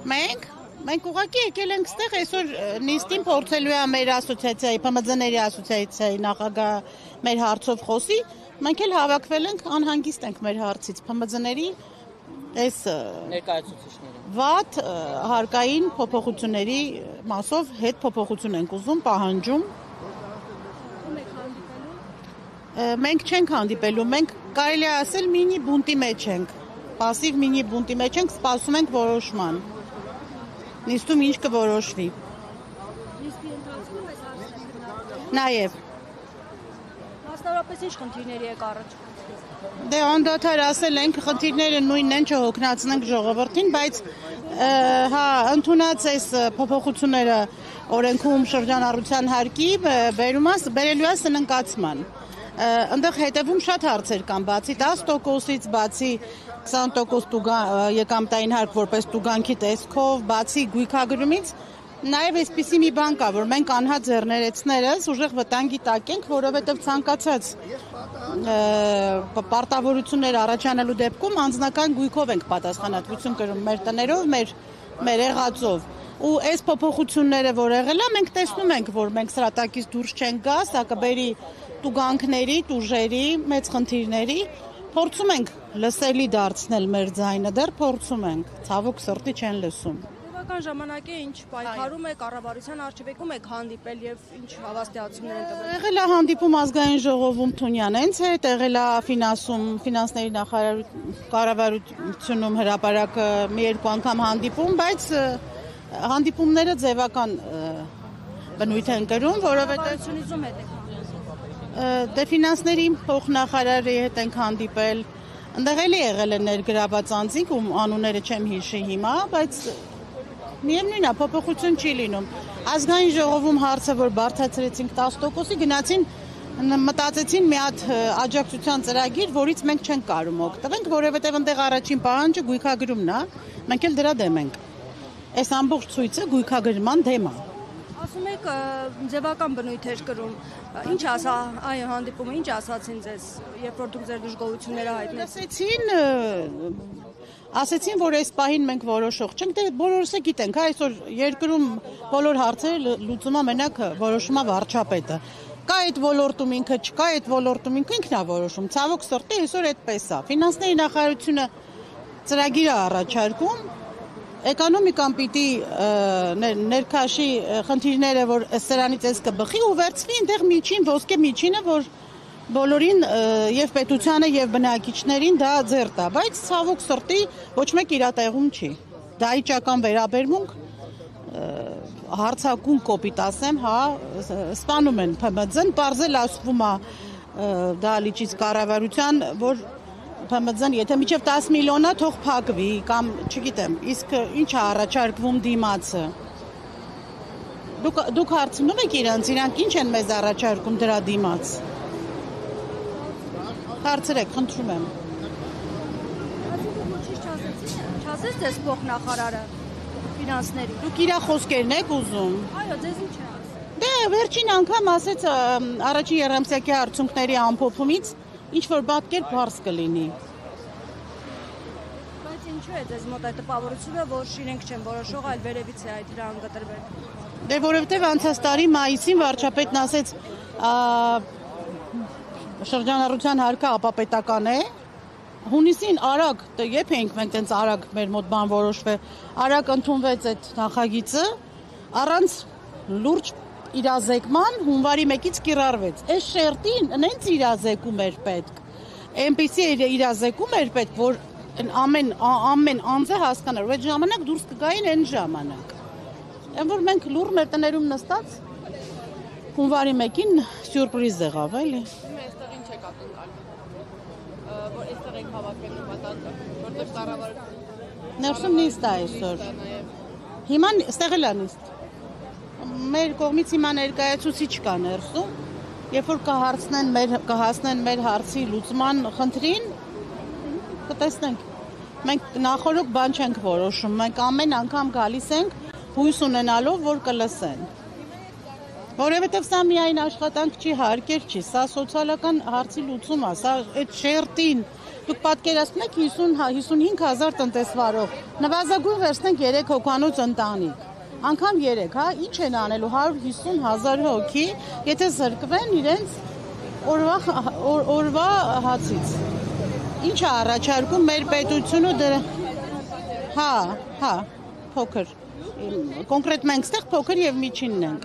Մենք ուղղակի եկել ենք ստեղ այսօր նիստին փորձելու է մեր ասոցիացիայի, ՓՄԶ-ների ասոցիացիայի նախագահ մեր հարցով խոսի, մենք էլ հավաքվել ենք, անհանգիստ ենք մեր հարցից, ՓՄԶ-ների այս վատ հարկային փոփոխությունների մասով հետ փոփոխություն ենք ուզում, պահանջում։ Մենք չենք հանդիպելու, մենք կարելի է ասել մինի բունտի մեջ ենք, պասիվ մինի բունտի մեջ ենք, սպասում ենք որոշման։ Նիստում ինչ կորոշվի։ Նիստի ընթացքում այս հարցերը Նաև։ Մասնավորապես ինչ խնդիրների եք առաջ։ Դե անդադար ասել ենք, խնդիրները նույնն են, չհոգնեցնենք ժողովրդին, բայց ընդունած այս փոփոխությունները օրենքում շրջանառության հարկի բերելու է սննկացման։ Այնտեղ հետևում շատ հարցեր կան, բացի 10%-ից, բացի 20% եկամտային հարկ որպես տուգանքի տեսքով, բացի գույքագրումից, նաև այսպիսի մի բան կա, որ մենք անհատ ձեռներեցներս ուժեղ վտանգի տակ ենք, որովհետև ցանկացած պարտավորություններ առաջանալու դեպքում անձնական գույքով ենք պատասխանատվություն կրում մեր տներով, մեր եղածով։ Ու այս փոփոխությունները, որ եղել է, մենք տեսնում ենք, որ մենք սրատակից դուրս չենք գա, սա կբերի տուգանքների, տուժերի, մեծ խնդիրների, փորձում ենք լսելի դարձնել մեր ձայնը, դեռ փորձում ենք, ցավոք սրտի չեն լսում։ Տևական ժամանակ է ինչ պայքարում եք, կառավարության արժեվեկում եք հանդիպել եւ ինչ հավաստիացումներ են տվել։ Եղել է հանդիպում ազգային ժողովում Թունյանենց հետ, եղել է ֆինանսների կառավարությունում հրապարակը մի երկու անգամ հանդիպում, բայց հանդիպումները ձևական բնույթ են կրում, որովհետեւ դե ֆինանսների փոխնախարարի հետ ենք հանդիպել, այնտեղ էլի եղել են ներգրաված անձինք, ում անունները չեմ հիշի հիմա, բայց միևնույն է, փոփոխություն չի լինում։ Ազգային ժողովում հարցը, որ բարձրացրեցինք 10%-ի, գնացին մտածեցին մի հատ աջակցության ծրագիր, որից մենք չենք կարող օգտվենք, որովհետև այնտեղ առաջին պահանջը գույքագրումն է, մենք էլ դրա դեմ ենք։ Այս ամբողջ ցույցը գույքագրման դեմ է։ Ասում եք ձևական բնույթ էր կրում։ Ինչ ասա այն հանդիպումը, ինչ ասացին ձեզ, երբ որ դուք ձեր դժգոհությունները հայտնեցիք։ Ասեցին, որ այս պահին մենք որոշող չենք, դե բոլորս է գիտենք, այսօր երկրում բոլոր հարցերը լուծում է մենակ որոշում է վարչապետը։ Կա այդ ոլորտում ինքը, չկա այդ ոլորտում ինքն է որոշում։ Ցավոք սրտի այսօր այդպես է։ Ֆինանսների նախարարությունը ծրագիր է առաջարկում, էկոնոմիկան պիտի ներքաշի խնդիրները, որ սրանից էս կբխի ու վերցվի այնտեղ միջին, ոսկե միջինը, որ բոլորին եւ պետությանը եւ բնակիչներին դա ձեռ տա, բայց ցավոք սրտի ոչ մեկ իր տեղում չի։ Դահիճական վերաբերմունք հարցակում կոպիտ ասեմ, հա, սպանում են ՓՄԶ-ն, պարզել ասվում է դահլիճից կառավարության, որ ՓՄԶ-ն եթե միջև 10 միլիոնա թող փակվի կամ չգիտեմ, իսկ ինչ է առաջարկվում դիմացը։ Դուք հարցնում եք իրանք ինչ են մեզ առաջարկում դրա դիմաց։ Հարցրեք, խնդրում եմ։ Չասես դες փոխնախարարը ֆինանսների։ Դուք իր խոսքերն եք ուզում։ Այո, ձեզ ինչ է ասել։ Դե վերջին անգամ ասեց առաջին երամսյակի արդյունքների ամփոփումից ինչ որ պատկեր բարձ կլինի։ Բայց ինչու է ձեզ մոտ այդ տպավորությունը, որ իրենք չեն որոշող, այլ վերևից է այդ դրան գտրվել։ Դե որովհետև անցած տարի մայիսին վարչապետն ասեց շրջանառության հարկը ապապետական է։ Հունիսին արագ, երբ էինք մենք տենց արագ մեր մոտ բան որոշվել, արագ ընդունվեց այդ նախագիծը, առանց լուրջ իրազեկման հունվարի 1-ից կիրառվեց։ Այս շերտին նենց իրազեկում էր պետք։ Այնպիսի իրազեկում էր պետք, որ ամեն անձը հասկանար, որ այդ ժամանակ դուրս կգային այն ժամանակ։ Այն որ մենք լուր մեր տներում նստած հունվարի 1-ին սյուրպրիզ եղավ, էլի։ Այստեղ ինչ եք ակնկալում, որ այստեղ եք հավաքվել նպատակը, որտեղ կառավարությունը Ներսում նիստ է այսօր։ Հիմա այստեղ էլ է նիստ։ Մեր կողմից հիմա ներկայացուցիչ կա ներսում, երբ որ կհասնեն մեր հարցի լուծման խնդրին, կտեսնենք։ Մենք նախորոք բան չենք որոշում, մենք ամեն անգամ գալիս ենք հույս ունենալով, որ կլսեն։ Որովհետև սա միայն աշխատանք չի, հարկեր չի, սա սոցիալական հարցի լուծում է, սա այդ շերտին Դուք պատկերացնում եք 55,000 տնտեսվարող, նվազագույն վերցնենք 3 հոգանոց ընտանիք, անգամ 3, հա, ինչ են անելու 150,000 հոգի, եթե զրկվեն իրենց օրվա հացից։ Ինչ է առաջարկում մեր պետությունը դրա։ Հա, փոքր։ Կոնկրետ մենք ստեղ փոքր եւ միջինն ենք։